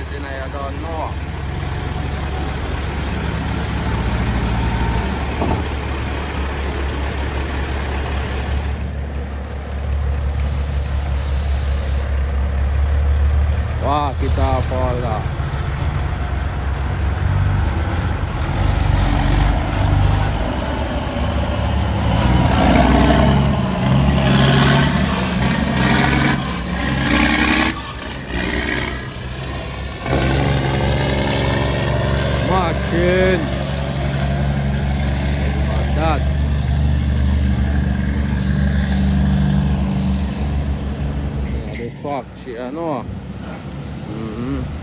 sinayadon mo. Wah, kita pala. Makin padat. Ada fuck si ano.